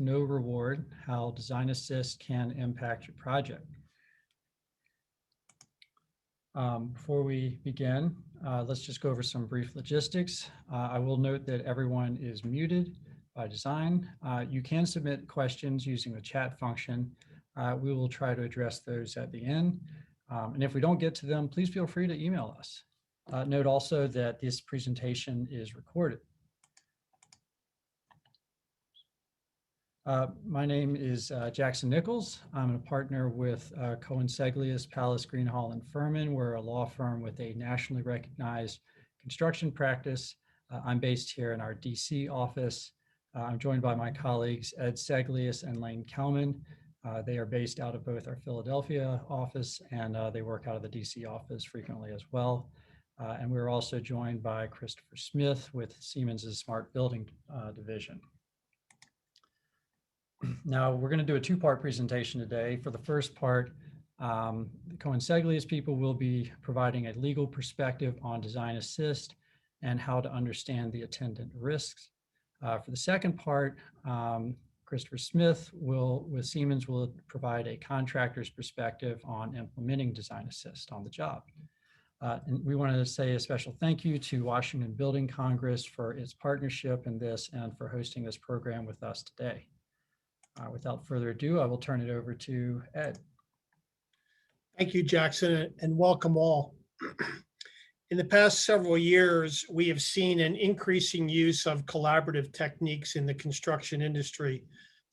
no reward, how Design Assist can impact your project. Before we begin, let's just go over some brief logistics. I will note that everyone is muted by design. You can submit questions using the chat function. We will try to address those at the end. And if we don't get to them, please feel free to email us. Note also that this presentation is recorded. My name is Jackson Nichols. I'm a partner with Cohen Seglias, Pallas, Greenhall, and Furman. We're a law firm with a nationally recognized construction practice. I'm based here in our DC office. I'm joined by my colleagues, Ed Seglias and Lane Kelman. They are based out of both our Philadelphia office and they work out of the DC office frequently as well. And we're also joined by Christopher Smith with Siemens' Smart Building division. Now, we're going to do a two-part presentation today. For the first part, the Cohen Seglias people will be providing a legal perspective on Design Assist and how to understand the attendant risks. For the second part, Christopher Smith with Siemens will provide a contractor's perspective on implementing Design Assist on the job. And we want to say a special thank you to Washington Building Congress for its partnership in this and for hosting this program with us today. Without further ado, I will turn it over to Ed. Thank you, Jackson, and welcome all. In the past several years, we have seen an increasing use of collaborative techniques in the construction industry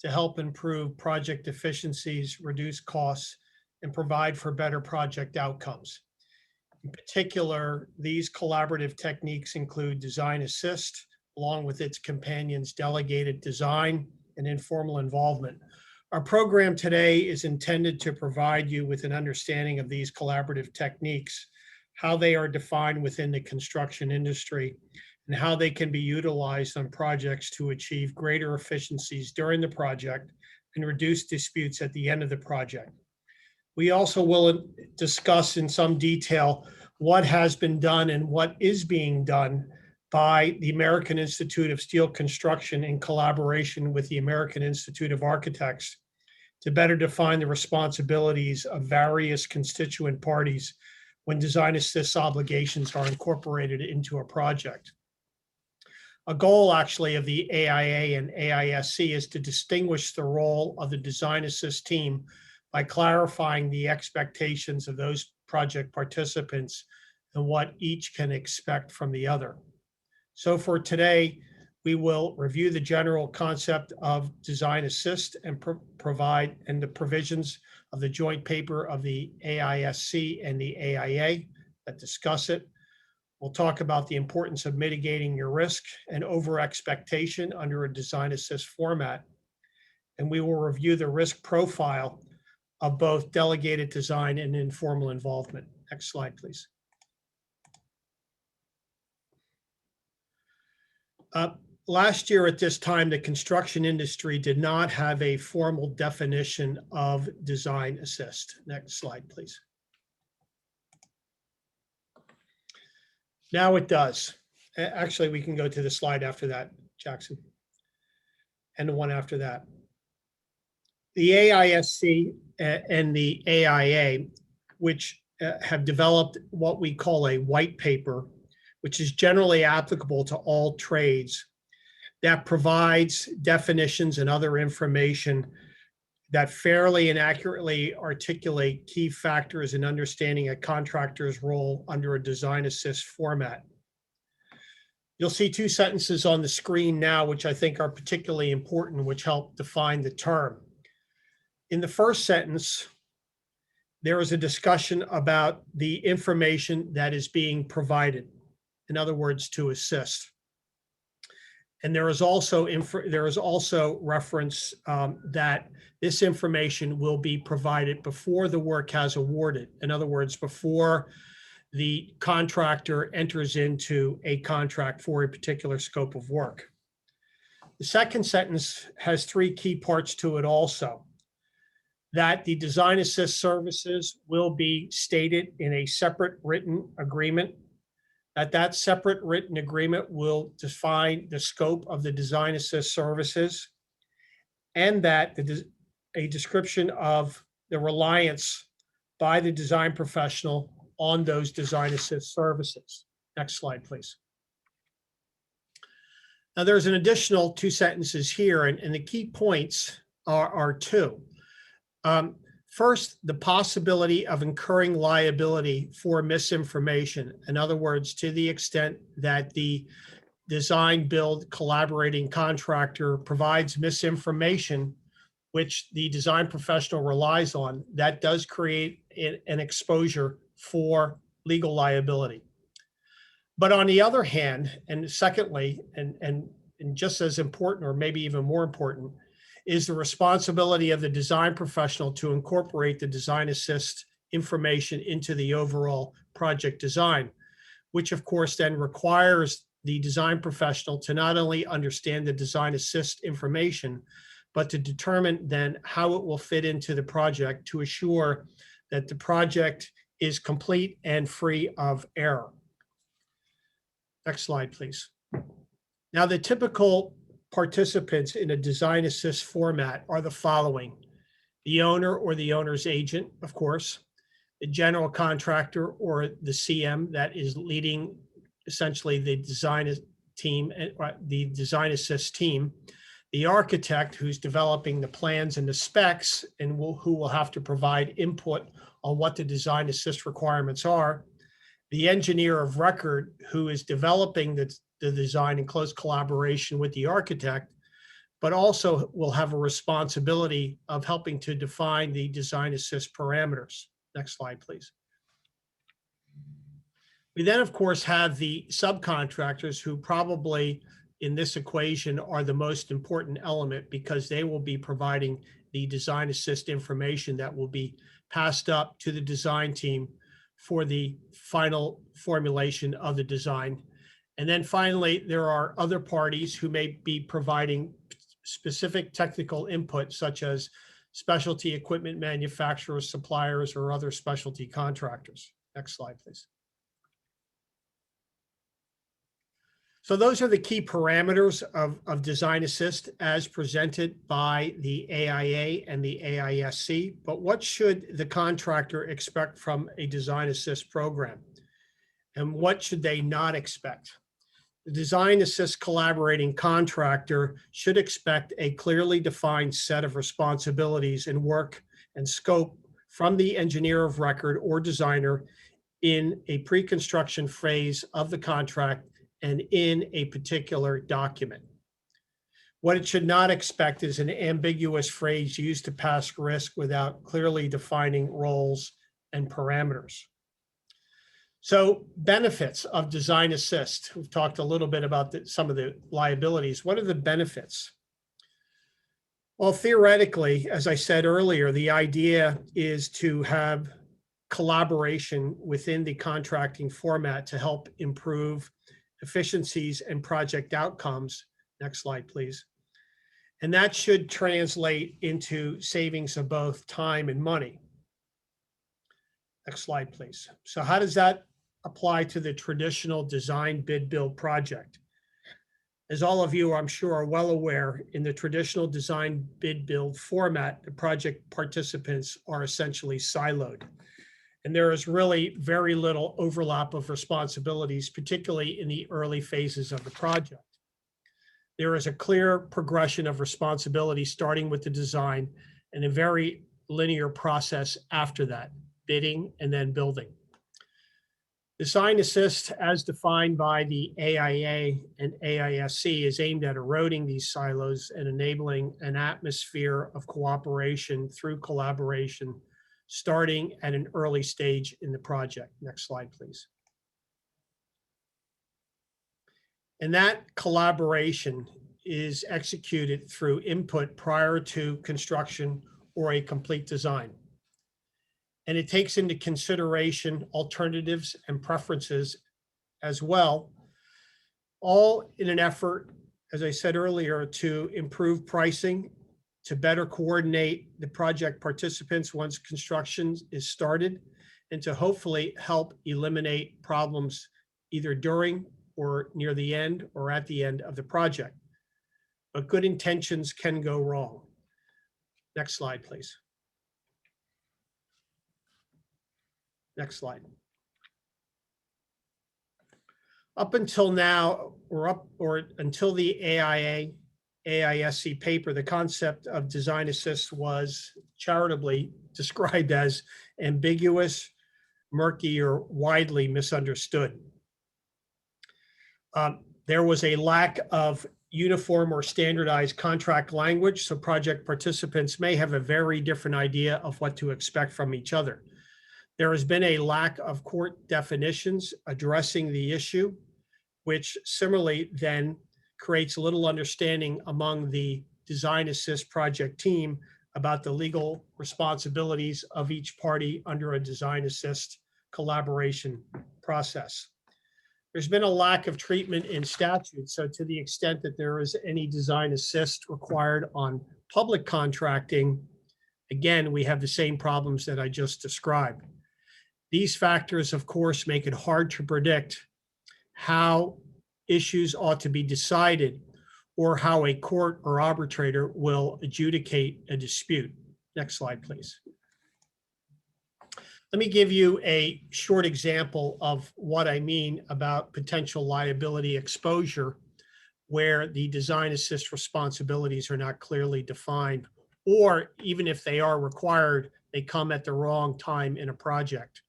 to help improve project efficiencies, reduce costs, and provide for better project outcomes. In particular, these collaborative techniques include Design Assist, along with its companions, Delegated Design, and Informal Involvement. Our program today is intended to provide you with an understanding of these collaborative techniques, how they are defined within the construction industry, and how they can be utilized on projects to achieve greater efficiencies during the project and reduce disputes at the end of the project. We also will discuss in some detail what has been done and what is being done by the American Institute of Steel Construction in collaboration with the American Institute of Architects to better define the responsibilities of various constituent parties when Design Assist obligations are incorporated into a project. A goal actually of the AIA and AISC is to distinguish the role of the Design Assist team by clarifying the expectations of those project participants and what each can expect from the other. So for today, we will review the general concept of Design Assist and provide the provisions of the joint paper of the AISC and the AIA that discuss it. We'll talk about the importance of mitigating your risk and over expectation under a Design Assist format. And we will review the risk profile of both Delegated Design and Informal Involvement. Next slide, please. Last year at this time, the construction industry did not have a formal definition of Design Assist. Next slide, please. Now it does. Actually, we can go to the slide after that, Jackson, and the one after that. The AISC and the AIA, which have developed what we call a white paper, which is generally applicable to all trades, that provides definitions and other information that fairly and accurately articulate key factors in understanding a contractor's role under a Design Assist format. You'll see two sentences on the screen now, which I think are particularly important, which help define the term. In the first sentence, there is a discussion about the information that is being provided. In other words, to assist. And there is also reference that this information will be provided before the work has awarded. In other words, before the contractor enters into a contract for a particular scope of work. The second sentence has three key parts to it also. That the Design Assist services will be stated in a separate written agreement, that separate written agreement will define the scope of the Design Assist services, and that a description of the reliance by the design professional on those design assist services. Next slide, please. Now, there's an additional 2 sentences here, and the key points are 2. First, the possibility of incurring liability for misinformation. In other words, to the extent that the design build collaborating contractor provides misinformation, which the design professional relies on, that does create an exposure for legal liability. But on the other hand, and secondly, and just as important, or maybe even more important, is the responsibility of the design professional to incorporate the design assist information into the overall project design, which of course then requires the design professional to not only understand the design assist information, but to determine then how it will fit into the project to assure that the project is complete and free of error. Next slide, please. Now, the typical participants in a design assist format are the following: the owner or the owner's agent, of course, the general contractor or the CM that is leading essentially the design team, the design assist team, the architect who's developing the plans and the specs and who will have to provide input on what the design assist requirements are, the engineer of record who is developing the design in close collaboration with the architect, but also will have a responsibility of helping to define the design assist parameters. Next slide, please. We then, of course, have the subcontractors who probably in this equation are the most important element because they will be providing the design assist information that will be passed up to the design team for the final formulation of the design. And then finally, there are other parties who may be providing specific technical input, such as specialty equipment manufacturers, suppliers, or other specialty contractors. Next slide, please. So those are the key parameters of Design Assist as presented by the AIA and the AISC. But what should the contractor expect from a Design Assist program? And what should they not expect? The Design Assist collaborating contractor should expect a clearly defined set of responsibilities and work and scope from the engineer of record or designer in a pre-construction phase of the contract and in a particular document. What it should not expect is an ambiguous phrase used to pass risk without clearly defining roles and parameters. So benefits of Design Assist. We've talked a little bit about some of the liabilities. What are the benefits? Well, theoretically, as I said earlier, the idea is to have collaboration within the contracting format to help improve efficiencies and project outcomes. Next slide, please. And that should translate into savings of both time and money. Next slide, please. So how does that apply to the traditional design bid build project? As all of you, I'm sure, are well aware, in the traditional design bid build format, the project participants are essentially siloed. And there is really very little overlap of responsibilities, particularly in the early phases of the project. There is a clear progression of responsibility starting with the design and a very linear process after that, bidding and then building. Design Assist, as defined by the AIA and AISC, is aimed at eroding these silos and enabling an atmosphere of cooperation through collaboration, starting at an early stage in the project. Next slide, please. And that collaboration is executed through input prior to construction or a complete design. And it takes into consideration alternatives and preferences as well, all in an effort, as I said earlier, to improve pricing, to better coordinate the project participants once construction is started, and to hopefully help eliminate problems either during or near the end or at the end of the project. But good intentions can go wrong. Next slide, please. Next slide. Up until now, or until the AISC paper, the concept of design assist was charitably described as ambiguous, murky, or widely misunderstood. There was a lack of uniform or standardized contract language, so project participants may have a very different idea of what to expect from each other. There has been a lack of court definitions addressing the issue, which similarly then creates a little understanding among the Design Assist project team about the legal responsibilities of each party under a Design Assist collaboration process. There's been a lack of treatment in statute, so to the extent that there is any Design Assist required on public contracting, again, we have the same problems that I just described. These factors, of course, make it hard to predict how issues ought to be decided or how a court or arbitrator will adjudicate a dispute. Next slide, please. Let me give you a short example of what I mean about potential liability exposure, where the Design Assist responsibilities are not clearly defined, or even if they are required, they come at the wrong time in a project.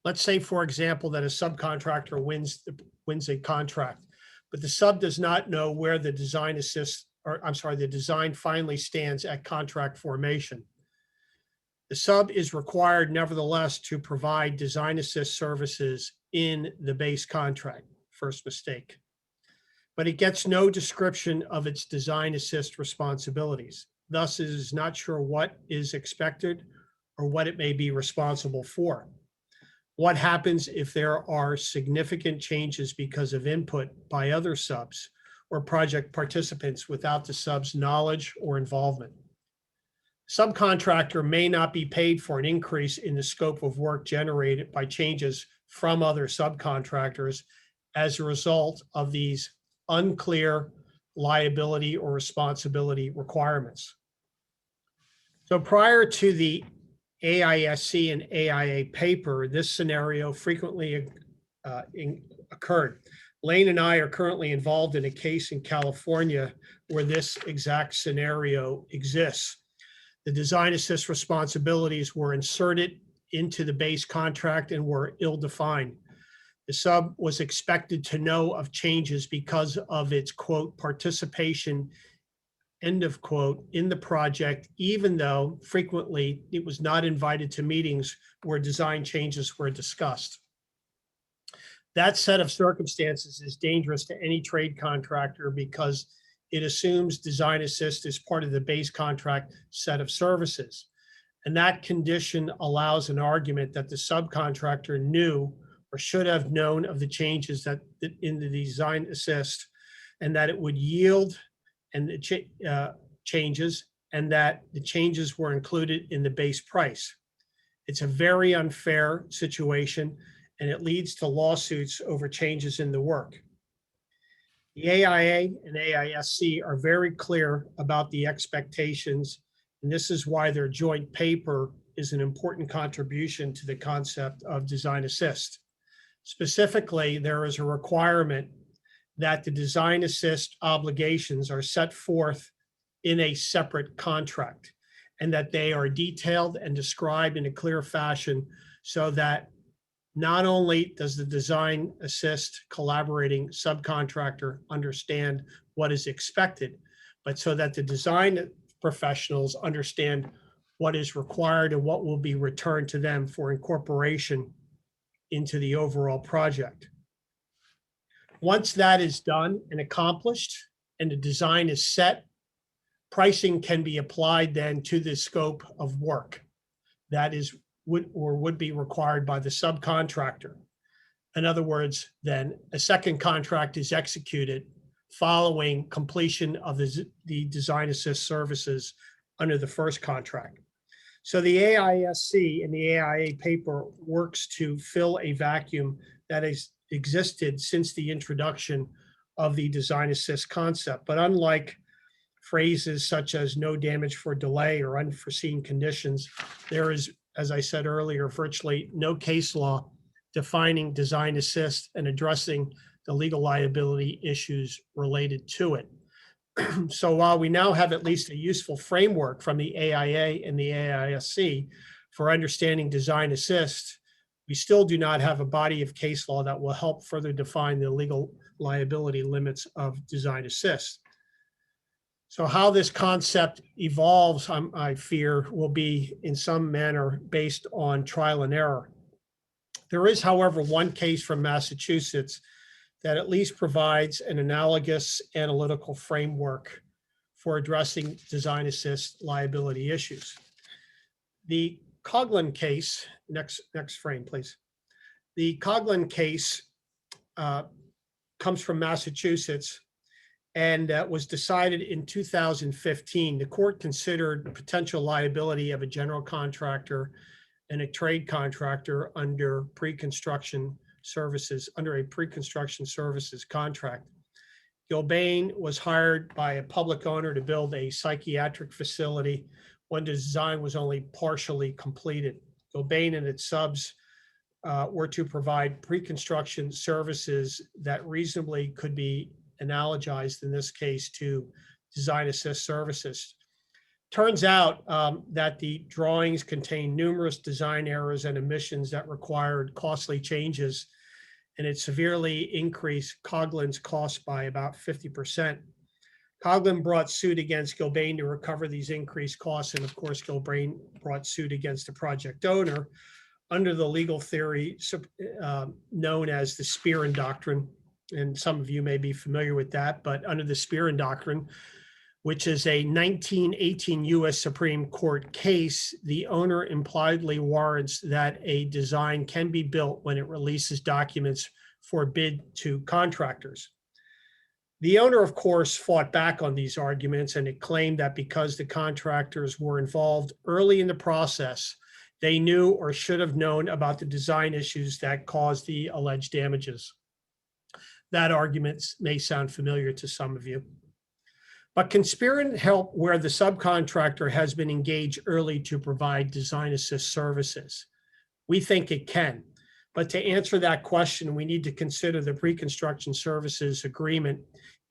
Let's say, for example, that a subcontractor wins a contract, but the sub does not know where the Design Assist, or I'm sorry, the design finally stands at contract formation. The sub is required, nevertheless, to provide Design Assist services in the base contract. First mistake. But it gets no description of its Design Assist responsibilities. Thus, it is not sure what is expected or what it may be responsible for. What happens if there are significant changes because of input by other subs or project participants without the sub's knowledge or involvement? Subcontractor may not be paid for an increase in the scope of work generated by changes from other subcontractors as a result of these unclear liability or responsibility requirements. So prior to the AISC and AIA paper, this scenario frequently occurred. Lane and I are currently involved in a case in California where this exact scenario exists. The Design Assist responsibilities were inserted into the base contract and were ill-defined. The sub was expected to know of changes because of its, quote, participation, end of quote, in the project, even though frequently it was not invited to meetings where design changes were discussed. That set of circumstances is dangerous to any trade contractor because it assumes Design Assist is part of the base contract set of services. And that condition allows an argument that the subcontractor knew or should have known of the changes that in the Design Assist, and that it would yield and the changes, and that the changes were included in the base price. It's a very unfair situation, and it leads to lawsuits over changes in the work. The AIA and AISC are very clear about the expectations, and this is why their joint paper is an important contribution to the concept of Design Assist. Specifically, there is a requirement that the Design Assist obligations are set forth in a separate contract, and that they are detailed and described in a clear fashion so that not only does the Design Assist collaborating subcontractor understand what is expected, but so that the design professionals understand what is required and what will be returned to them for incorporation into the overall project. Once that is done and accomplished and the design is set, pricing can be applied then to the scope of work that is would be required by the subcontractor. In other words, then a second contract is executed following completion of the Design Assist services under the first contract. So the AISC and the AIA paper works to fill a vacuum that has existed since the introduction of the Design Assist concept. But unlike phrases such as no damage for delay or unforeseen conditions, there is, as I said earlier, virtually no case law defining design assist and addressing the legal liability issues related to it. So while we now have at least a useful framework from the AIA and the AISC for understanding design assist, we still do not have a body of case law that will help further define the legal liability limits of design assist. So how this concept evolves, I fear, will be in some manner based on trial and error. There is, however, one case from Massachusetts that at least provides an analogous analytical framework for addressing design assist liability issues. The Coughlin case, next frame, please. The Coughlin case comes from Massachusetts and was decided in 2015. The court considered potential liability of a general contractor and a trade contractor under pre-construction services, under a pre-construction services contract. Gilbane was hired by a public owner to build a psychiatric facility when the design was only partially completed. Gilbane and its subs were to provide pre-construction services that reasonably could be analogized in this case to design assist services. Turns out that the drawings contain numerous design errors and omissions that required costly changes, and it severely increased Coughlin's costs by about 50%. Coughlin brought suit against Gilbane to recover these increased costs, and of course, Gilbane brought suit against the project owner under the legal theory known as the Spearin Doctrine. And some of you may be familiar with that, but under the Spearin Doctrine, which is a 1918 U.S. Supreme Court case, the owner impliedly warrants that a design can be built when it releases documents for bid to contractors. The owner, of course, fought back on these arguments, and it claimed that because the contractors were involved early in the process, they knew or should have known about the design issues that caused the alleged damages. That argument may sound familiar to some of you. But can Spearin help where the subcontractor has been engaged early to provide design assist services? We think it can. But to answer that question, we need to consider the pre-construction services agreement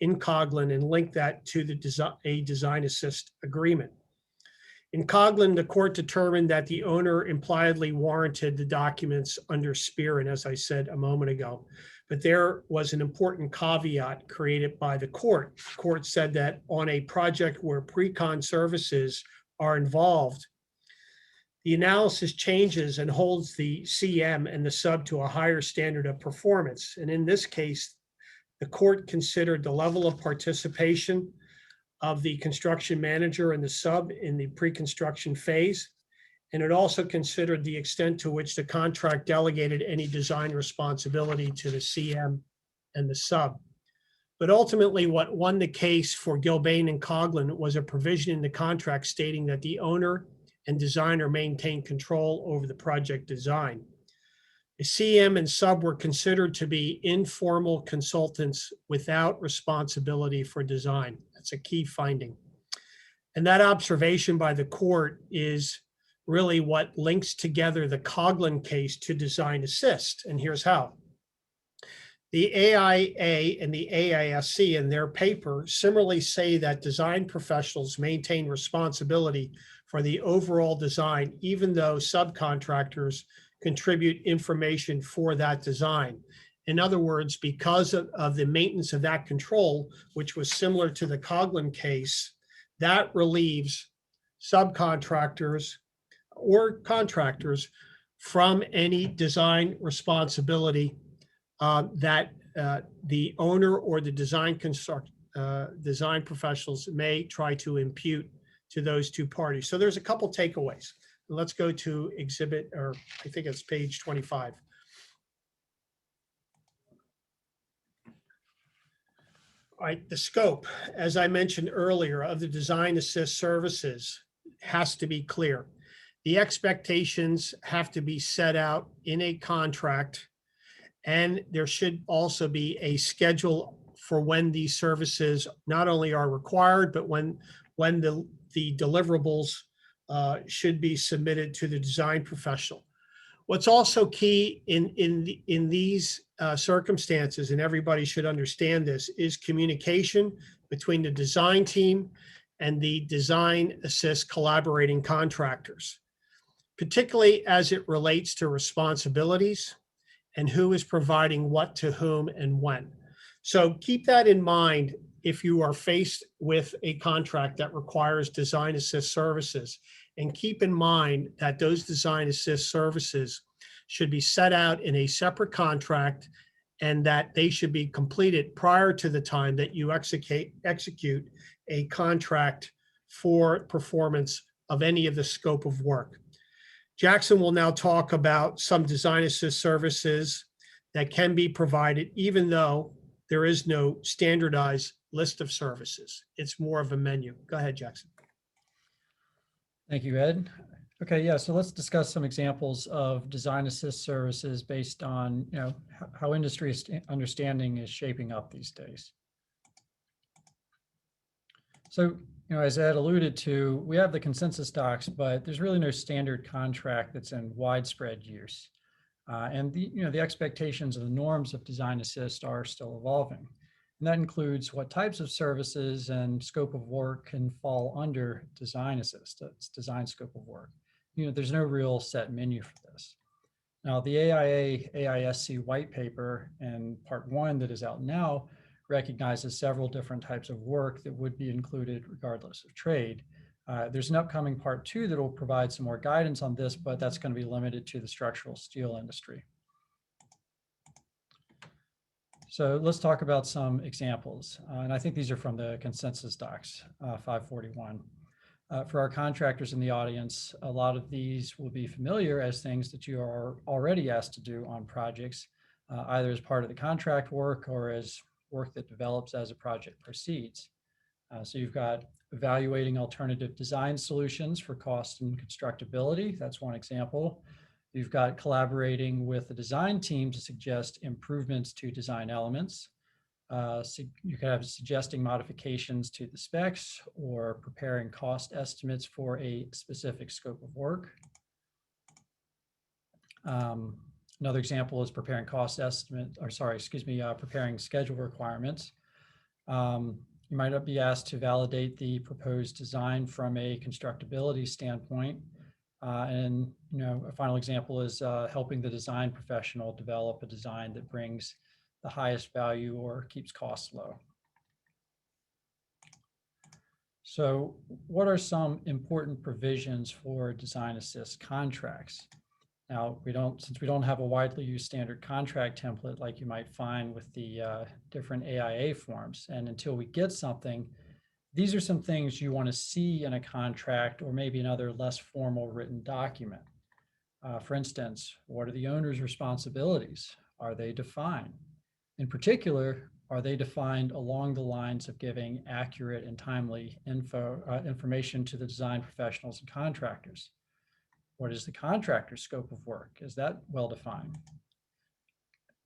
in Coughlin and link that to the design assist agreement. In Coughlin, the court determined that the owner impliedly warranted the documents under Spearin, as I said a moment ago. But there was an important caveat created by the court. The court said that on a project where pre-con services are involved, the analysis changes and holds the CM and the sub to a higher standard of performance. And in this case, the court considered the level of participation of the construction manager and the sub in the pre-construction phase. And it also considered the extent to which the contract delegated any design responsibility to the CM and the sub. But ultimately, what won the case for Gilbane and Coughlin was a provision in the contract stating that the owner and designer maintain control over the project design. The CM and sub were considered to be informal consultants without responsibility for design. That's a key finding. And that observation by the court is really what links together the Coughlin case to design assist. And here's how. The AIA and the AISC in their paper similarly say that design professionals maintain responsibility for the overall design, even though subcontractors contribute information for that design. In other words, because of the maintenance of that control, which was similar to the Coughlin case, that relieves subcontractors or contractors from any design responsibility that the owner or the design professionals may try to impute to those two parties. So there's a couple takeaways. Let's go to exhibit, or I think it's page 25. All right, the scope, as I mentioned earlier, of the design assist services has to be clear. The expectations have to be set out in a contract, and there should also be a schedule for when these services not only are required, but when the deliverables should be submitted to the design professional. What's also key in these circumstances, and everybody should understand this, is communication between the design team and the DesignAssist collaborating contractors, particularly as it relates to responsibilities and who is providing what to whom and when. So keep that in mind if you are faced with a contract that requires DesignAssist services. And keep in mind that those DesignAssist services should be set out in a separate contract and that they should be completed prior to the time that you execute a contract for performance of any of the scope of work. Jackson will now talk about some DesignAssist services that can be provided even though there is no standardized list of services. It's more of a menu. Go ahead, Jackson. Thank you, Ed. Okay, yeah, so let's discuss some examples of DesignAssist services based on how industry understanding is shaping up these days. So, as Ed alluded to, we have the consensus docs, but there's really no standard contract that's in widespread use. And the expectations and the norms of DesignAssist are still evolving. And that includes what types of services and scope of work can fall under DesignAssist. It's design scope of work. There's no real set menu for this. Now, the AIA AISC white paper in part 1 that is out now recognizes several different types of work that would be included regardless of trade. There's an upcoming part 2 that will provide some more guidance on this, but that's going to be limited to the structural steel industry. So let's talk about some examples. And I think these are from the consensus docs, 541. For our contractors in the audience, a lot of these will be familiar as things that you are already asked to do on projects, either as part of the contract work or as work that develops as a project proceeds. So you've got evaluating alternative design solutions for cost and constructability. That's one example. You've got collaborating with the design team to suggest improvements to design elements. So you could have suggesting modifications to the specs or preparing cost estimates for a specific scope of work. Another example is preparing preparing schedule requirements. You might be asked to validate the proposed design from a constructability standpoint. And a final example is helping the design professional develop a design that brings the highest value or keeps costs low. So what are some important provisions for DesignAssist contracts? Now, since we don't have a widely used standard contract template like you might find with the different AIA forms, and until we get something, these are some things you want to see in a contract or maybe another less formal written document. For instance, what are the owner's responsibilities? Are they defined? In particular, are they defined along the lines of giving accurate and timely information to the design professionals and contractors? What is the contractor's scope of work? Is that well defined?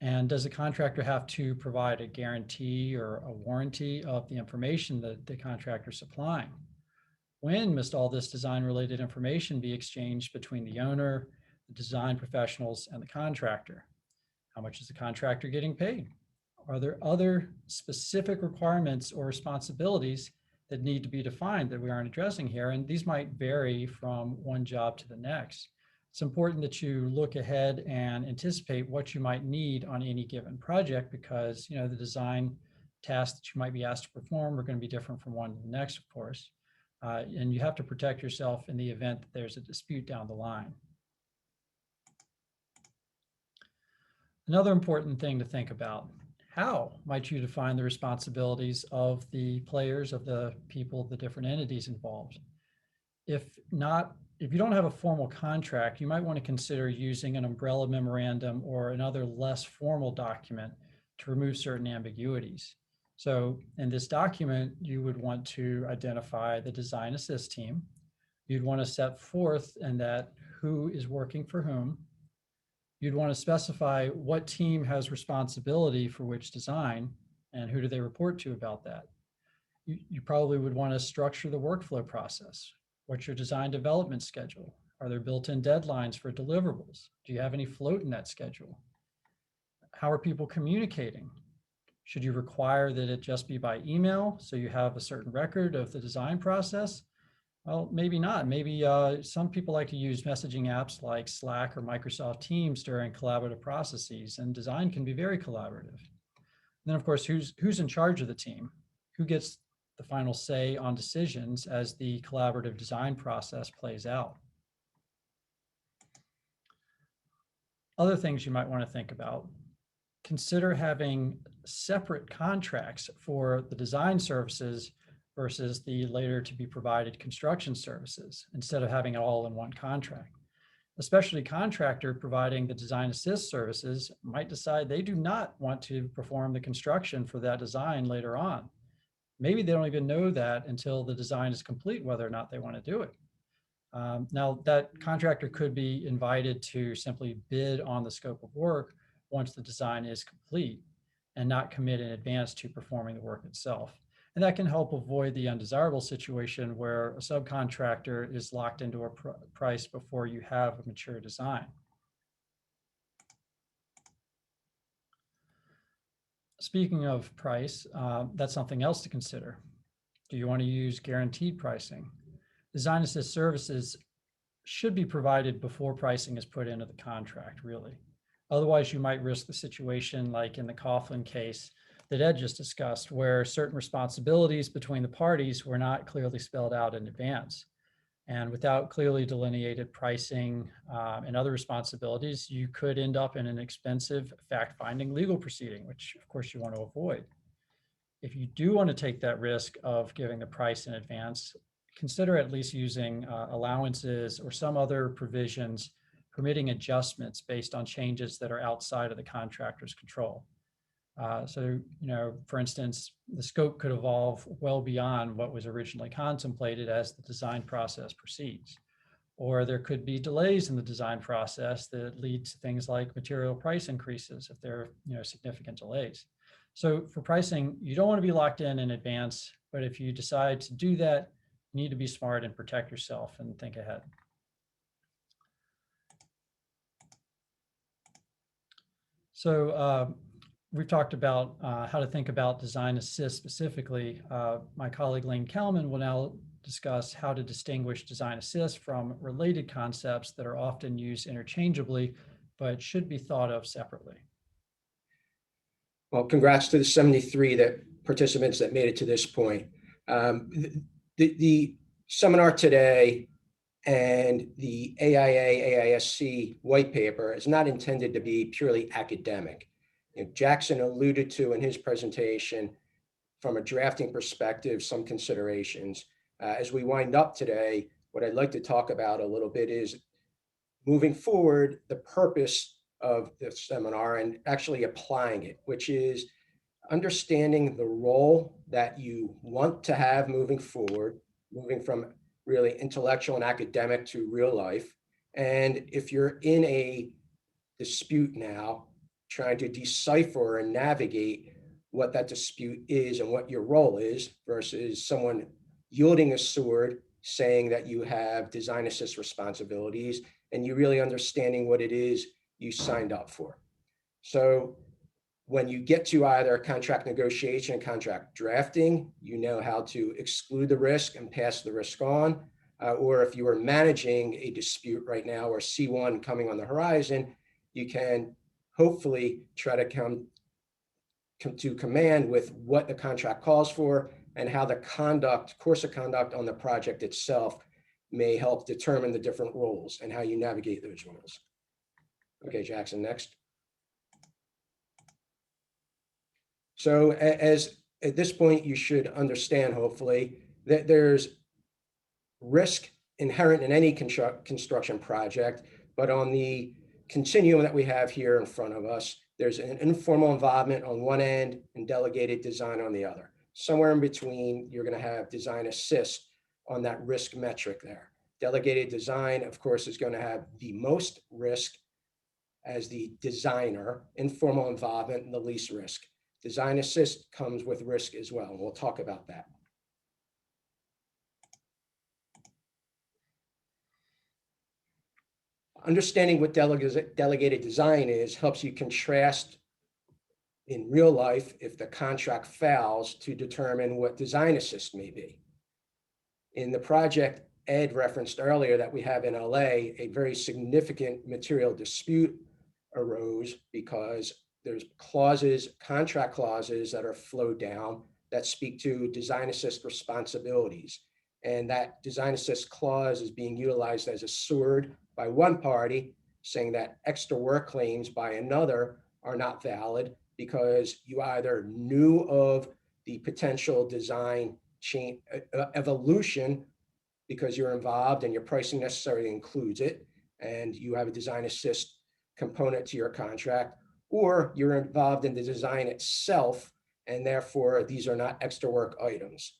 And does the contractor have to provide a guarantee or a warranty of the information that the contractor is supplying? When must all this design-related information be exchanged between the owner, the design professionals, and the contractor? How much is the contractor getting paid? Are there other specific requirements or responsibilities that need to be defined that we aren't addressing here? And these might vary from one job to the next. It's important that you look ahead and anticipate what you might need on any given project because the design tasks that you might be asked to perform are going to be different from one to the next, of course. And you have to protect yourself in the event that there's a dispute down the line. Another important thing to think about: how might you define the responsibilities of the players, of the people, the different entities involved? If you don't have a formal contract, you might want to consider using an umbrella memorandum or another less formal document to remove certain ambiguities. So in this document, you would want to identify the DesignAssist team. You'd want to set forth in that who is working for whom. You'd want to specify what team has responsibility for which design And who do they report to about that? You probably would want to structure the workflow process. What's your design development schedule? Are there built-in deadlines for deliverables? Do you have any float in that schedule? How are people communicating? Should you require that it just be by email so you have a certain record of the design process? Well, maybe not. Maybe some people like to use messaging apps like Slack or Microsoft Teams during collaborative processes, and design can be very collaborative. And then, of course, who's in charge of the team? Who gets the final say on decisions as the collaborative design process plays out? Other things you might want to think about. Consider having separate contracts for the design services versus the later to be provided construction services, instead of having it all in one contract. A specialty contractor providing the design assist services might decide they do not want to perform the construction for that design later on. Maybe they don't even know that until the design is complete, whether or not they want to do it. Now, that contractor could be invited to simply bid on the scope of work once the design is complete and not commit in advance to performing the work itself. And that can help avoid the undesirable situation where a subcontractor is locked into a price before you have a mature design. Speaking of price, that's something else to consider. Do you want to use guaranteed pricing? Design assist services should be provided before pricing is put into the contract, really. Otherwise, you might risk the situation like in the Coughlin case that Ed just discussed, where certain responsibilities between the parties were not clearly spelled out in advance. And without clearly delineated pricing and other responsibilities, you could end up in an expensive fact-finding legal proceeding, which of course you want to avoid. If you do want to take that risk of giving the price in advance, consider at least using allowances or some other provisions permitting adjustments based on changes that are outside of the contractor's control. So, for instance, the scope could evolve well beyond what was originally contemplated as the design process proceeds. Or there could be delays in the design process that lead to things like material price increases if there are significant delays. So for pricing, you don't want to be locked in advance, but if you decide to do that, you need to be smart and protect yourself and think ahead. So we've talked about how to think about design assist specifically. My colleague Lane Kelman will now discuss how to distinguish design assist from related concepts that are often used interchangeably, but should be thought of separately. Well, congrats to the 73 participants that made it to this point. The seminar today and the AIA-AISC white paper is not intended to be purely academic. Jackson alluded to in his presentation, from a drafting perspective, some considerations. As we wind up today, what I'd like to talk about a little bit is moving forward, the purpose of the seminar and actually applying it, which is understanding the role that you want to have moving forward, moving from really intellectual and academic to real life. And if you're in a dispute now, trying to decipher and navigate what that dispute is and what your role is versus someone yielding a sword saying that you have design assist responsibilities and you really understanding what it is you signed up for. So when you get to either contract negotiation, contract drafting, you know how to exclude the risk and pass the risk on. Or if you are managing a dispute right now or C1 coming on the horizon, you can hopefully try to come to command with what the contract calls for and how the course of conduct on the project itself may help determine the different roles and how you navigate those roles. Okay, Jackson, next. So as at this point, you should understand, hopefully, that there's risk inherent in any construction project, but on the continuum that we have here in front of us, there's an informal involvement on one end and delegated design on the other. Somewhere in between, you're going to have design assist on that risk metric there. Delegated design, of course, is going to have the most risk as the designer, informal involvement, and the least risk. Design assist comes with risk as well, and we'll talk about that. Understanding what delegated design is helps you contrast in real life if the contract fails to determine what design assist may be. In the project Ed referenced earlier that we have in LA, a very significant material dispute arose because there's clauses, contract clauses that are flowed down that speak to design assist responsibilities. And that design assist clause is being utilized as a sword by one party, saying that extra work claims by another are not valid because you either knew of the potential design chain evolution because you're involved and your pricing necessarily includes it, and you have a design assist component to your contract, or you're involved in the design itself, and therefore these are not extra work items.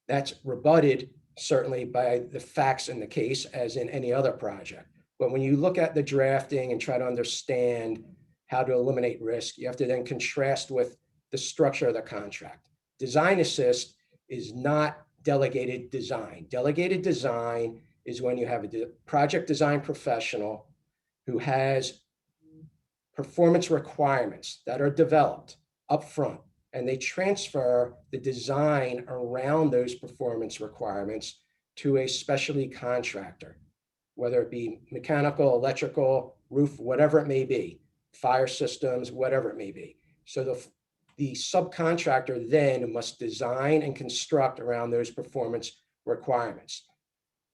That's rebutted certainly by the facts in the case, as in any other project. But when you look at the drafting and try to understand how to eliminate risk, you have to then contrast with the structure of the contract. Design assist is not delegated design. Delegated design is when you have a project design professional who has performance requirements that are developed upfront, and they transfer the design around those performance requirements to a specialty contractor, whether it be mechanical, electrical, roof, whatever it may be, fire systems, whatever it may be. So the subcontractor then must design and construct around those performance requirements.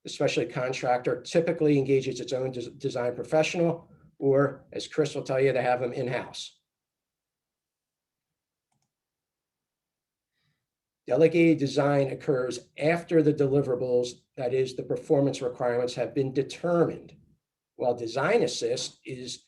The specialty contractor typically engages its own design professional, or as Chris will tell you, they have them in-house. Delegated design occurs after the deliverables, that is, the performance requirements, have been determined, while design assist is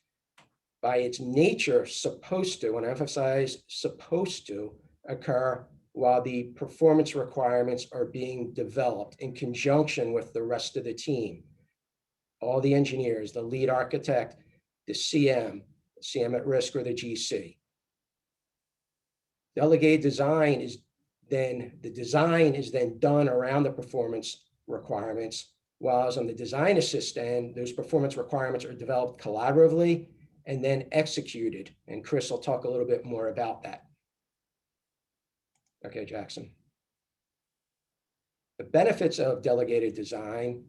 by its nature supposed to, and I emphasize supposed to, occur while the performance requirements are being developed in conjunction with the rest of the team. All the engineers, the lead architect, the CM at risk, or the GC. Delegated design is then, the design is then done around the performance requirements, while on the design assist end, those performance requirements are developed collaboratively and then executed. And Chris will talk a little bit more about that. Okay, Jackson. The benefits of delegated design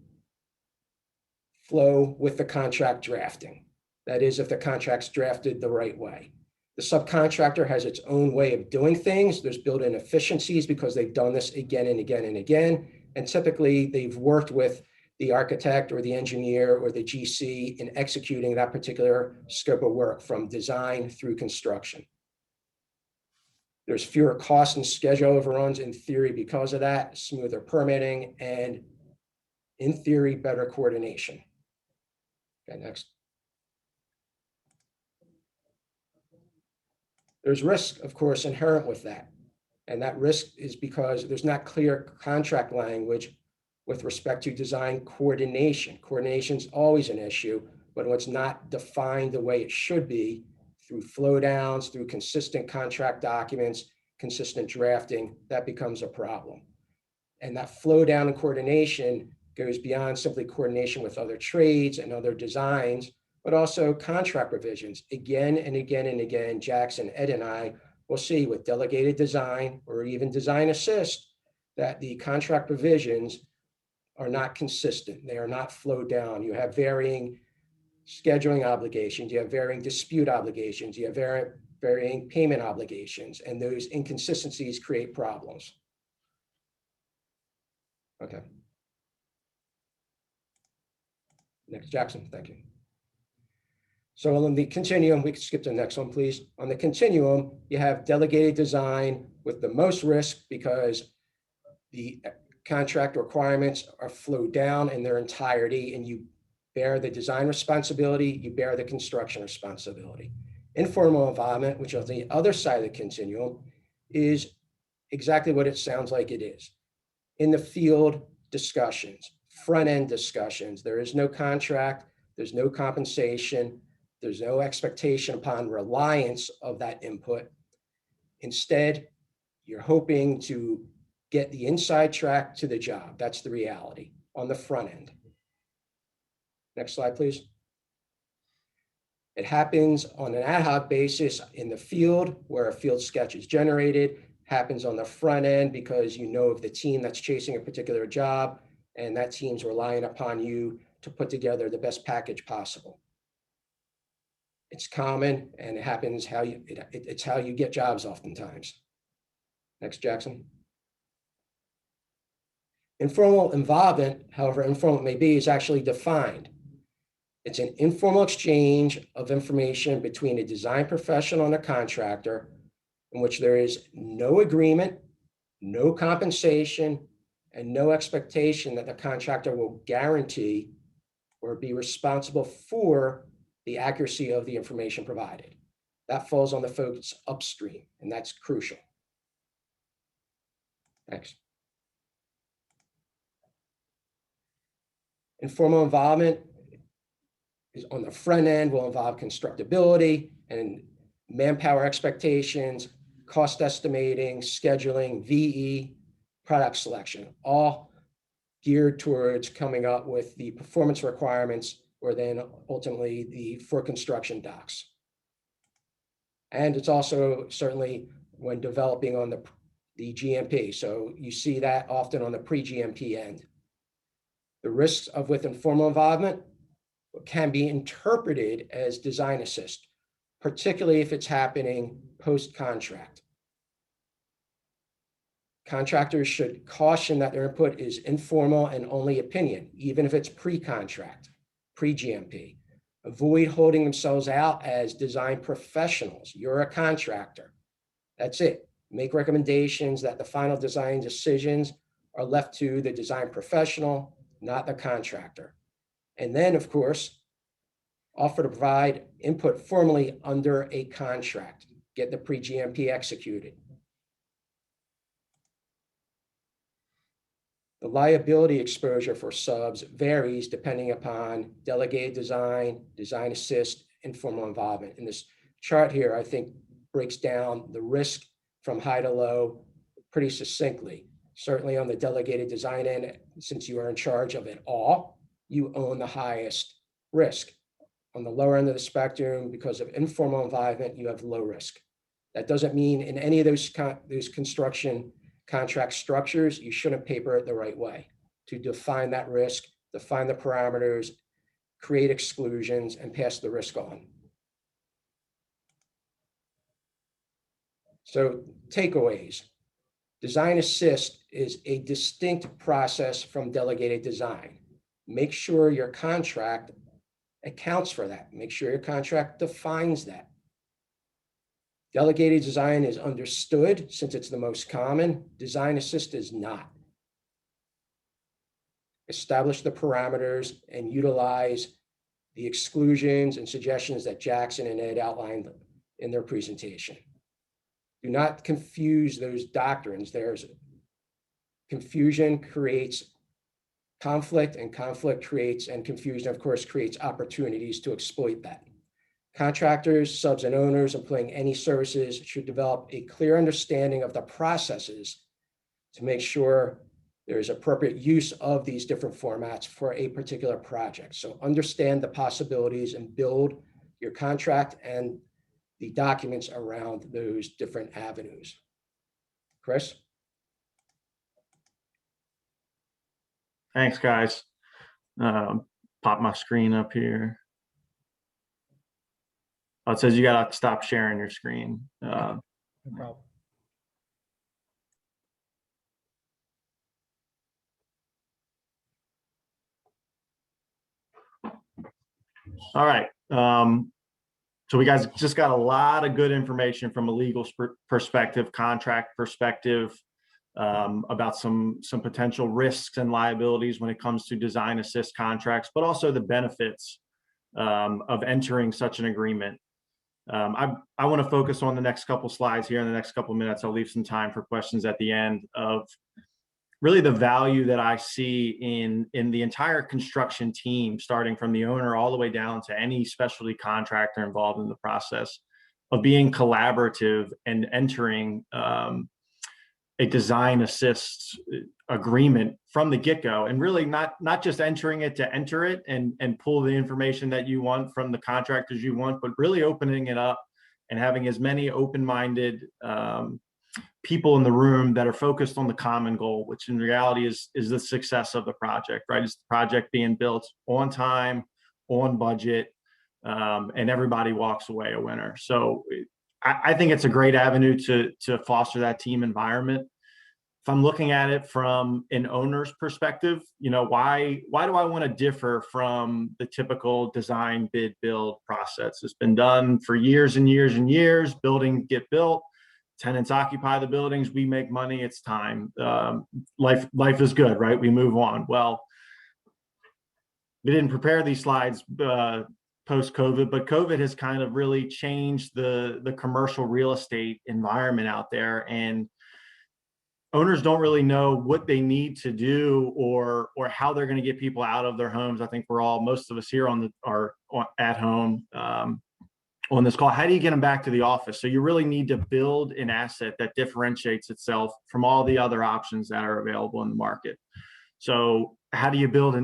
flow with the contract drafting. That is, if the contract's drafted the right way. The subcontractor has its own way of doing things. There's built-in efficiencies because they've done this again and again and again. And typically they've worked with the architect or the engineer or the GC in executing that particular scope of work from design through construction. There's fewer costs and schedule overruns in theory because of that, smoother permitting, and in theory, better coordination. Okay, next. There's risk, of course, inherent with that. And that risk is because there's not clear contract language with respect to design coordination. Coordination is always an issue, but when it's not defined the way it should be through flow downs, through consistent contract documents, consistent drafting, that becomes a problem. And that flow down and coordination goes beyond simply coordination with other trades and other designs, but also contract provisions. Again and again and again, Jackson, Ed, and I will see with delegated design or even design assist that the contract provisions are not consistent. They are not flowed down. You have varying scheduling obligations, you have varying dispute obligations, you have varying payment obligations, and those inconsistencies create problems. Okay. Next, Jackson, thank you. So on the continuum, we can skip to the next one, please. On the continuum, you have delegated design with the most risk because the contract requirements are flowed down in their entirety, and you bear the design responsibility, you bear the construction responsibility. Informal involvement, which is the other side of the continuum, is exactly what it sounds like it is. In the field discussions, front-end discussions, there is no contract, there's no compensation, there's no expectation upon reliance of that input. Instead, you're hoping to get the inside track to the job. That's the reality on the front end. Next slide, please. It happens on an ad hoc basis in the field where a field sketch is generated, happens on the front end because you know of the team that's chasing a particular job, and that team's relying upon you to put together the best package possible. It's common, and it happens it's how you get jobs oftentimes. Next, Jackson. Informal involvement, however informal it may be, is actually defined. It's an informal exchange of information between a design professional and a contractor in which there is no agreement, no compensation, and no expectation that the contractor will guarantee or be responsible for the accuracy of the information provided. That falls on the folks upstream, and that's crucial. Next. Informal involvement is on the front end, will involve constructability and manpower expectations, cost estimating, scheduling, VE, product selection, all geared towards coming up with the performance requirements or then ultimately the for construction docs. And it's also certainly when developing on the GMP. So you see that often on the pre-GMP end. The risks of with informal involvement can be interpreted as design assist, particularly if it's happening post-contract. Contractors should caution that their input is informal and only opinion, even if it's pre-contract, pre-GMP. Avoid holding themselves out as design professionals. You're a contractor. That's it. Make recommendations that the final design decisions are left to the design professional, not the contractor. And then, of course, offer to provide input formally under a contract. Get the pre-GMP executed. The liability exposure for subs varies depending upon delegated design, design assist, informal involvement. And this chart here, I think, breaks down the risk from high to low pretty succinctly. Certainly on the delegated design end, since you are in charge of it all, you own the highest risk. On the lower end of the spectrum, because of informal involvement, you have low risk. That doesn't mean in any of those construction contract structures, you shouldn't paper it the right way to define that risk, define the parameters, create exclusions, and pass the risk on. So takeaways. Design assist is a distinct process from delegated design. Make sure your contract accounts for that. Make sure your contract defines that. Delegated design is understood since it's the most common. Design assist is not. Establish the parameters and utilize the exclusions and suggestions that Jackson and Ed outlined in their presentation. Do not confuse those doctrines. There's confusion creates conflict, and conflict creates, and confusion, of course, creates opportunities to exploit that. Contractors, subs, and owners employing any services should develop a clear understanding of the processes to make sure there is appropriate use of these different formats for a particular project. So understand the possibilities and build your contract and the documents around those different avenues. Chris? Thanks, guys. Pop my screen up here. Oh, it says you gotta stop sharing your screen. No problem. All right. So we guys just got a lot of good information from a legal perspective, contract perspective, about some potential risks and liabilities when it comes to design assist contracts, but also the benefits of entering such an agreement. I want to focus on the next couple slides here in the next couple minutes. I'll leave some time for questions at the end of really the value that I see in the entire construction team, starting from the owner all the way down to any specialty contractor involved in the process, being collaborative and entering a design assist agreement from the get-go, and really not just entering it to enter it and pull the information that you want from the contractors you want, but really opening it up and having as many open-minded people in the room that are focused on the common goal, which in reality is the success of the project, right? It's the project being built on time, on budget, and everybody walks away a winner. So I think it's a great avenue to foster that team environment. If I'm looking at it from an owner's perspective, why do I want to differ from the typical design, bid, build process? It's been done for years and years and years. Buildings get built, tenants occupy the buildings, we make money, it's time. Life is good, right? We move on. Well, we didn't prepare these slides post-COVID, but COVID has kind of really changed the commercial real estate environment out there, and owners don't really know what they need to do or how they're going to get people out of their homes. I think most of us here are at home on this call. How do you get them back to the office? So you really need to build an asset that differentiates itself from all the other options that are available in the market. So how do you build a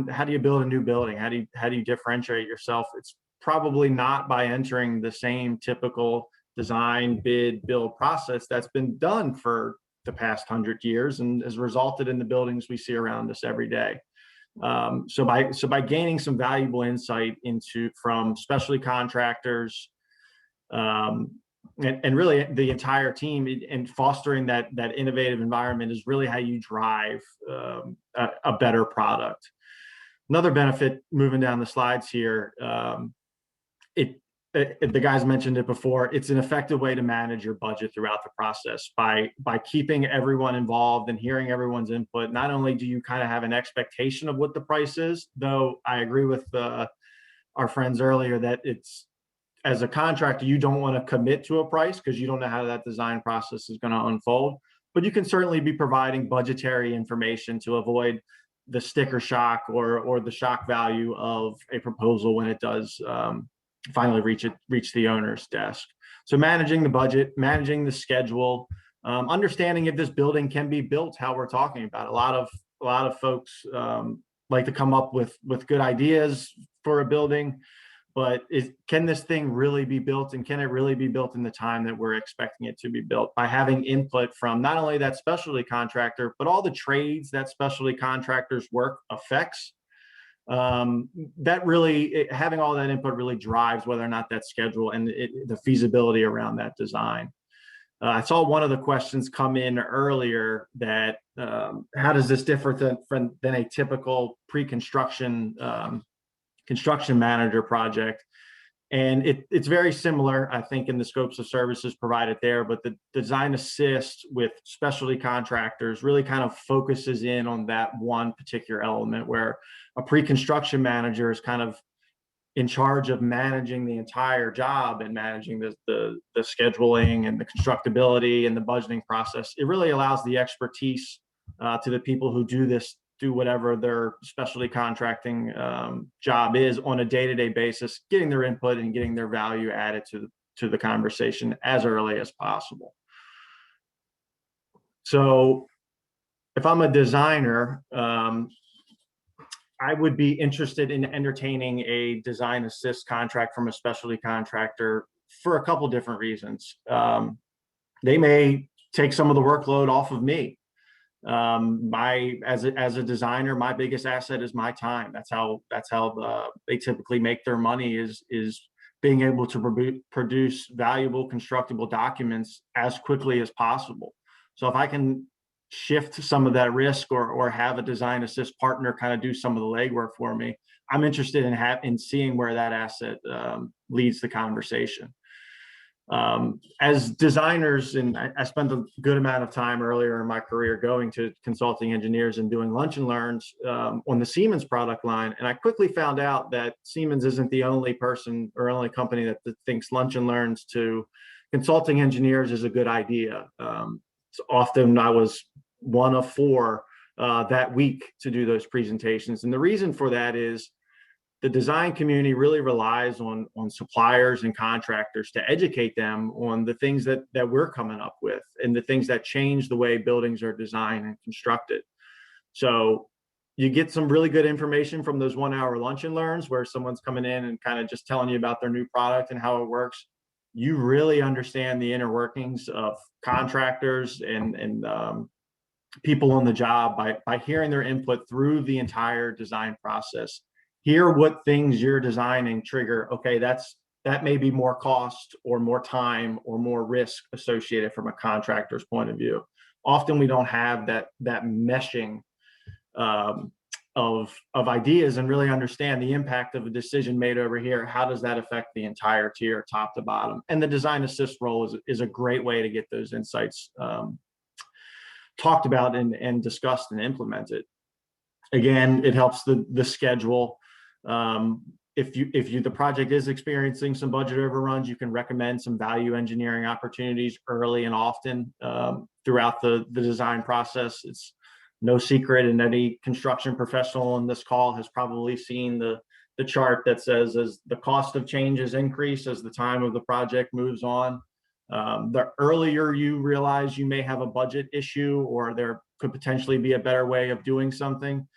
new building? How do you differentiate yourself? It's probably not by entering the same typical design, bid, build process that's been done for the past 100 years and has resulted in the buildings we see around us every day. So by gaining some valuable insight from specialty contractors, and really the entire team, and fostering that innovative environment is really how you drive a better product. Another benefit, moving down the slides here, the guys mentioned it before, it's an effective way to manage your budget throughout the process by keeping everyone involved and hearing everyone's input. Not only do you kind of have an expectation of what the price is, though I agree with our friends earlier that as a contractor, you don't want to commit to a price because you don't know how that design process is going to unfold, but you can certainly be providing budgetary information to avoid the sticker shock or the shock value of a proposal when it does finally reach the owner's desk. So managing the budget, managing the schedule, understanding if this building can be built how we're talking about. A lot of folks like to come up with good ideas for a building, but can this thing really be built, and can it really be built in the time that we're expecting it to be built? By having input from not only that specialty contractor, but all the trades that specialty contractors' work affects. That really, having all that input really drives whether or not that schedule and the feasibility around that design. I saw one of the questions come in earlier that how does this differ than a typical pre-construction construction manager project? And it's very similar, I think, in the scopes of services provided there, but the design assist with specialty contractors really kind of focuses in on that one particular element, where a pre-construction manager is kind of in charge of managing the entire job and managing the scheduling and the constructability and the budgeting process. It really allows the expertise to the people who do whatever their specialty contracting job is on a day-to-day basis, getting their input and getting their value added to the conversation as early as possible. So if I'm a designer, I would be interested in entertaining a design assist contract from a specialty contractor for a couple different reasons. They may take some of the workload off of me. As a designer, my biggest asset is my time. That's how they typically make their money, is being able to produce valuable constructible documents as quickly as possible. So if I can shift some of that risk or have a design assist partner kind of do some of the legwork for me, I'm interested in seeing where that asset leads the conversation. As designers, and I spent a good amount of time earlier in my career going to consulting engineers and doing lunch and learns on the Siemens product line. And I quickly found out that Siemens isn't the only person or only company that thinks lunch and learns to consulting engineers is a good idea. So often I was one of four that week to do those presentations. And the reason for that is the design community really relies on suppliers and contractors to educate them on the things that we're coming up with and the things that change the way buildings are designed and constructed. So you get some really good information from those 1-hour lunch and learns where someone's coming in and kind of just telling you about their new product and how it works. You really understand the inner workings of contractors and people on the job by hearing their input through the entire design process. Hear what things you're designing trigger. Okay, that may be more cost or more time or more risk associated from a contractor's point of view. Often we don't have that meshing of ideas and really understand the impact of a decision made over here. How does that affect the entire tier, top to bottom? And the design assist role is a great way to get those insights talked about and discussed and implemented. Again, it helps the schedule. If the project is experiencing some budget overruns, you can recommend some value engineering opportunities early and often throughout the design process. It's no secret, and any construction professional on this call has probably seen the chart that says as the cost of changes increase as the time of the project moves on. The earlier you realize you may have a budget issue or there could potentially be a better way of doing something,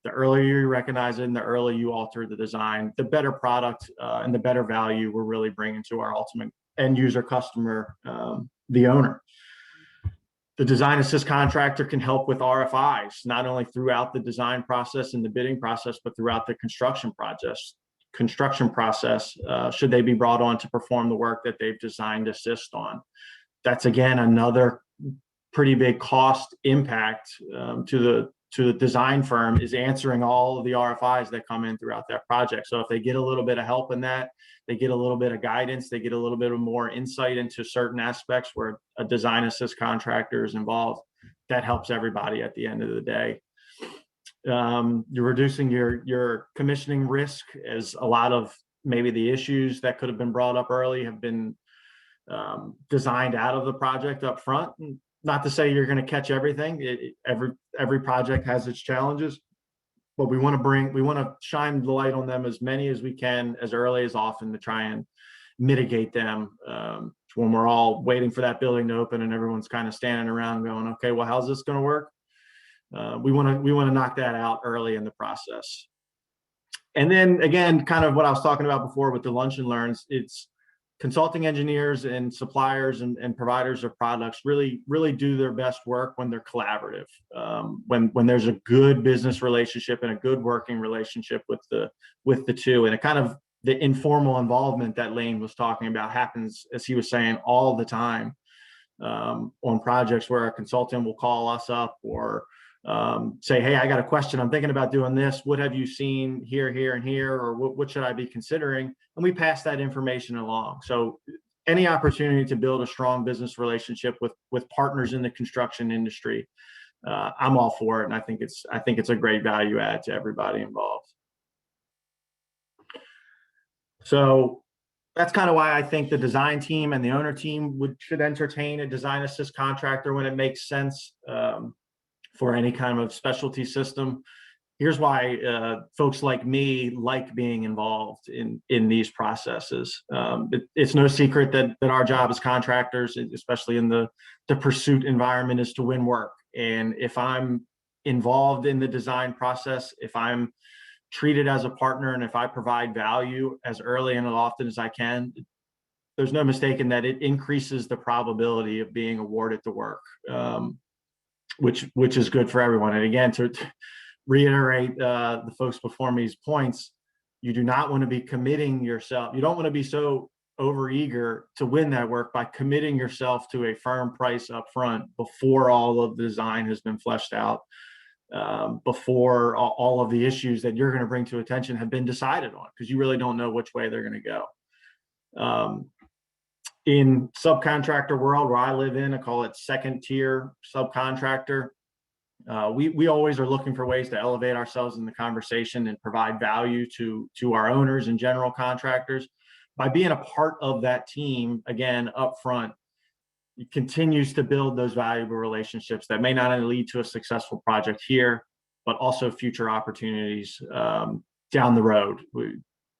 the earlier you recognize it and the earlier you alter the design, the better product and the better value we're really bringing to our ultimate end user customer, the owner. The design assist contractor can help with RFIs, not only throughout the design process and the bidding process, but throughout the construction process, should they be brought on to perform the work that they've designed assist on. That's, again, another pretty big cost impact to the design firm, is answering all of the RFIs that come in throughout that project. So if they get a little bit of help in that, they get a little bit of guidance, they get a little bit of more insight into certain aspects where a design assist contractor is involved, that helps everybody at the end of the day. You're reducing your commissioning risk, as a lot of maybe the issues that could have been brought up early have been designed out of the project up front. Not to say you're going to catch everything. Every project has its challenges, but we want to shine the light on them as many as we can, as early as often, to try and mitigate them. When we're all waiting for that building to open and everyone's kind of standing around going, okay, well, how's this going to work? We want to knock that out early in the process. And then again, kind of what I was talking about before with the lunch and learns, it's consulting engineers and suppliers and providers of products really do their best work when they're collaborative, when there's a good business relationship and a good working relationship with the two. And it kind of, the informal involvement that Lane was talking about happens, as he was saying, all the time on projects where a consultant will call us up or say, hey, I got a question, I'm thinking about doing this, what have you seen here, here, and here, or what should I be considering? And we pass that information along. So any opportunity to build a strong business relationship with partners in the construction industry, I'm all for it, and I think it's a great value add to everybody involved. So that's kind of why I think the design team and the owner team should entertain a design assist contractor when it makes sense. For any kind of specialty system. Here's why folks like me like being involved in these processes. It's no secret that our job as contractors, especially in the pursuit environment, is to win work. And if I'm involved in the design process, if I'm treated as a partner, and if I provide value as early and as often as I can, there's no mistaking that it increases the probability of being awarded the work. Which is good for everyone. And again, to reiterate the folks before me's points, you do not want to be committing yourself. You don't want to be so overeager to win that work by committing yourself to a firm price up front before all of the design has been fleshed out, before all of the issues that you're going to bring to attention have been decided on, because you really don't know which way they're going to go. In subcontractor world, where I live in, I call it second tier subcontractor. We always are looking for ways to elevate ourselves in the conversation and provide value to our owners and general contractors. By being a part of that team, again, up front, it continues to build those valuable relationships that may not only lead to a successful project here, but also future opportunities down the road.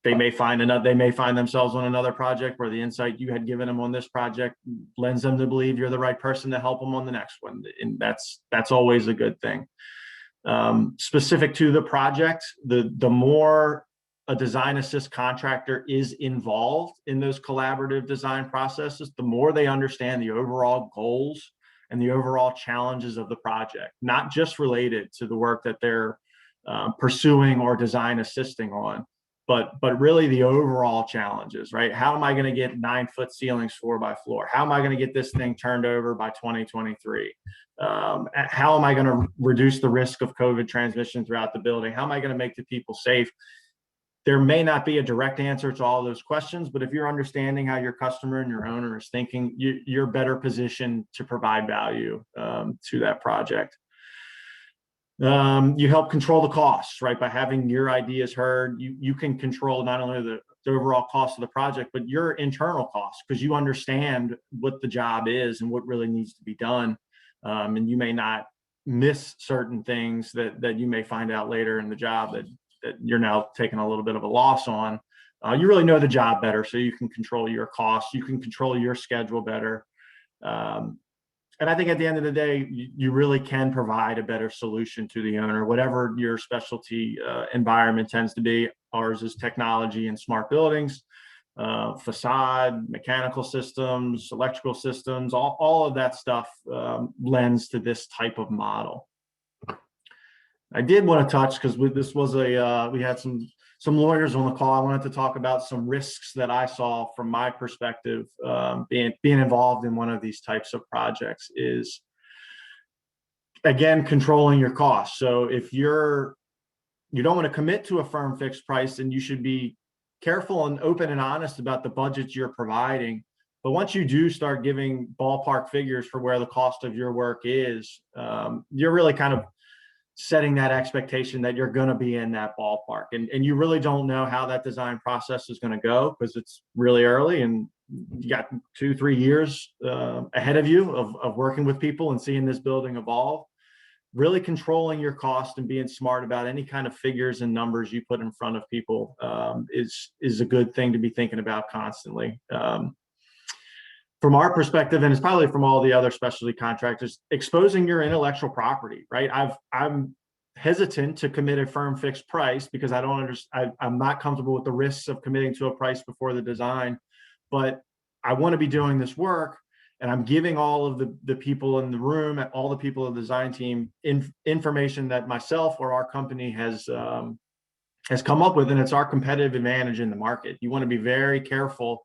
They may find themselves on another project where the insight you had given them on this project lends them to believe you're the right person to help them on the next one. And that's always a good thing. Specific to the project, the more a design assist contractor is involved in those collaborative design processes, the more they understand the overall goals and the overall challenges of the project, not just related to the work that they're pursuing or design assisting on, but really the overall challenges, right? How am I going to get 9-foot ceilings floor by floor? How am I going to get this thing turned over by 2023? How am I going to reduce the risk of COVID transmission throughout the building? How am I going to make the people safe? There may not be a direct answer to all those questions, but if you're understanding how your customer and your owner is thinking, you're better positioned to provide value to that project. You help control the costs, right? By having your ideas heard, you can control not only the overall cost of the project, but your internal costs, because you understand what the job is and what really needs to be done. And you may not miss certain things that you may find out later in the job that you're now taking a little bit of a loss on. You really know the job better, so you can control your costs, you can control your schedule better. And I think at the end of the day, you really can provide a better solution to the owner, whatever your specialty environment tends to be. Ours is technology and smart buildings, facade, mechanical systems, electrical systems, all of that stuff lends to this type of model. I did want to touch, because this was we had some lawyers on the call. I wanted to talk about some risks that I saw from my perspective, being involved in one of these types of projects is, again, controlling your costs. So if you don't want to commit to a firm fixed price, then you should be careful and open and honest about the budgets you're providing. But once you do start giving ballpark figures for where the cost of your work is, you're really kind of setting that expectation that you're going to be in that ballpark, and you really don't know how that design process is going to go, because it's really early and you got 2-3 years ahead of you of working with people and seeing this building evolve. Really controlling your cost and being smart about any kind of figures and numbers you put in front of people is a good thing to be thinking about constantly. From our perspective, and it's probably from all the other specialty contractors, exposing your intellectual property, right? I'm hesitant to commit a firm fixed price because I don't understand. I'm not comfortable with the risks of committing to a price before the design, but I want to be doing this work, and I'm giving all of the people in the room, all the people of the design team, information that myself or our company has come up with, and it's our competitive advantage in the market. You want to be very careful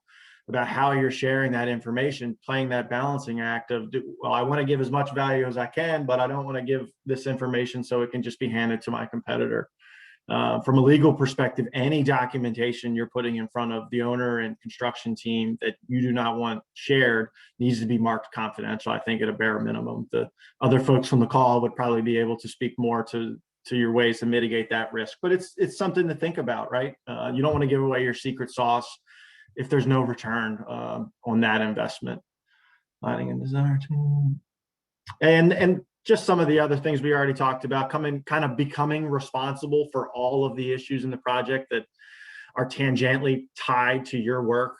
about how you're sharing that information, playing that balancing act of, well, I want to give as much value as I can, but I don't want to give this information so it can just be handed to my competitor. From a legal perspective, any documentation you're putting in front of the owner and construction team that you do not want shared needs to be marked confidential, I think, at a bare minimum. The other folks from the call would probably be able to speak more to your ways to mitigate that risk, but it's something to think about, right? You don't want to give away your secret sauce if there's no return on that investment. Lighting and design team. And just some of the other things we already talked about, becoming responsible for all of the issues in the project that are tangentially tied to your work.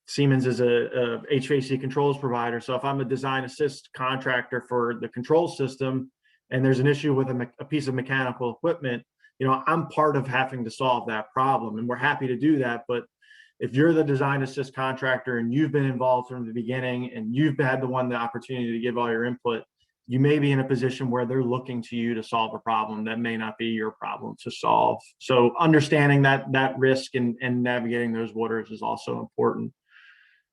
Siemens is a HVAC controls provider. So if I'm a design assist contractor for the control system and there's an issue with a piece of mechanical equipment, I'm part of having to solve that problem, and we're happy to do that. But if you're the design assist contractor and you've been involved from the beginning and you've had the opportunity to give all your input, you may be in a position where they're looking to you to solve a problem that may not be your problem to solve. So understanding that risk and navigating those waters is also important.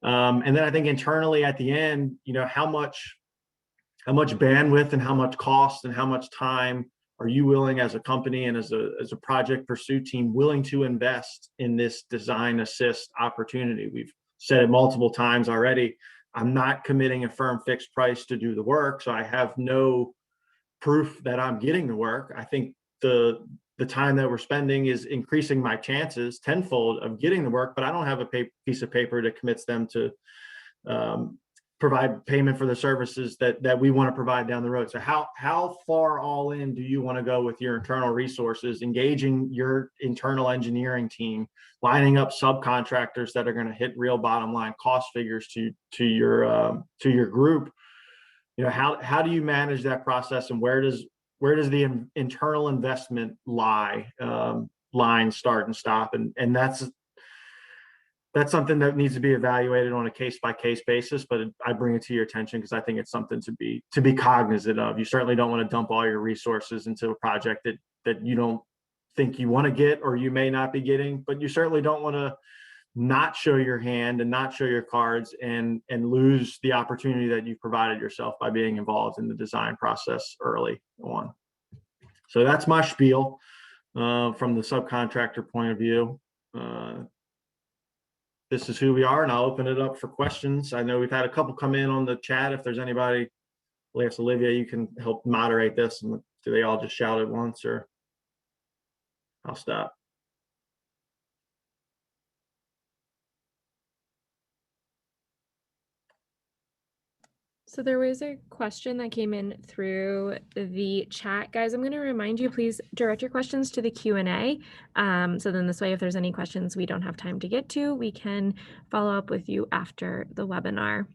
And then I think internally at the end, how much bandwidth and how much cost and how much time are you willing as a company and as a project pursuit team willing to invest in this design assist opportunity? We've said it multiple times already. I'm not committing a firm fixed price to do the work, so I have no proof that I'm getting the work. I think the time that we're spending is increasing my chances tenfold of getting the work, but I don't have a piece of paper that commits them to provide payment for the services that we want to provide down the road. So how far all in do you want to go with your internal resources, engaging your internal engineering team, lining up subcontractors that are going to hit real bottom line cost figures to your group? You know, how do you manage that process, and where does the internal investment lie, line start and stop? And that's something that needs to be evaluated on a case-by-case basis, but I bring it to your attention because I think it's something to be cognizant of. You certainly don't want to dump all your resources into a project that you don't think you want to get, or you may not be getting, but you certainly don't want to not show your hand and not show your cards and lose the opportunity that you provided yourself by being involved in the design process early on. So that's my spiel from the subcontractor point of view. This is who we are, and I'll open it up for questions. I know we've had a couple come in on the chat. If there's anybody, Olivia, you can help moderate this. And do they all just shout at once, or I'll stop? So there was a question that came in through the chat. Guys, I'm going to remind you, please direct your questions to the Q&A. So then this way, if there's any questions we don't have time to get to, we can follow up with you after the webinar.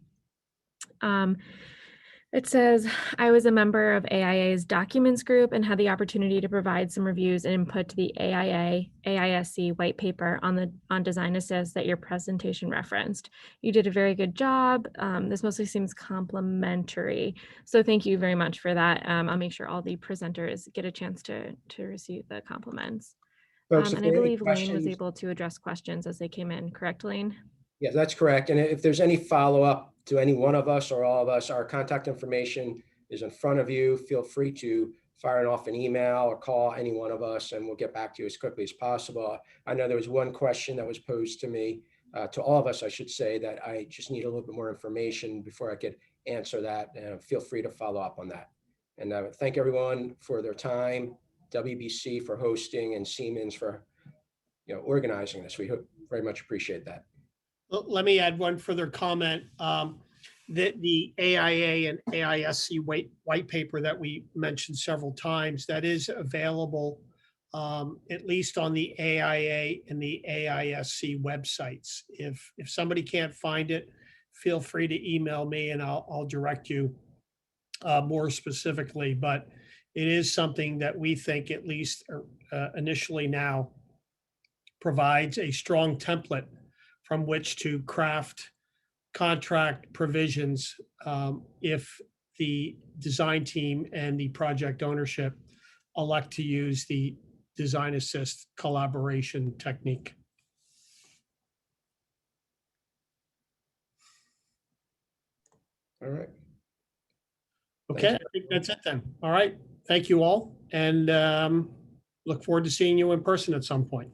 It says, I was a member of AIA's documents group and had the opportunity to provide some reviews and input to the AIA AISC white paper on DesignAssist that your presentation referenced. You did a very good job. This mostly seems complimentary. So thank you very much for that. I'll make sure all the presenters get a chance to receive the compliments. Folks, And I believe Lane was able to address questions as they came in, correct, Lane? Yeah, that's correct. And if there's any follow-up to any one of us or all of us, our contact information is in front of you. Feel free to fire off an email or call any one of us, and we'll get back to you as quickly as possible. I know there was one question that was posed to me, to all of us, I should say, that I just need a little bit more information before I could answer that. And feel free to follow up on that. And I thank everyone for their time, WBC for hosting, and Siemens for organizing this. We very much appreciate that. Let me add one further comment. That the AIA and AISC white paper that we mentioned several times, that is available at least on the AIA and the AISC websites. If somebody can't find it, feel free to email me and I'll direct you more specifically. But it is something that we think, at least initially now, provides a strong template from which to craft contract provisions if the design team and the project ownership elect to use the DesignAssist collaboration technique. All right. Okay, I think that's it then. All right, thank you all, and look forward to seeing you in person at some point.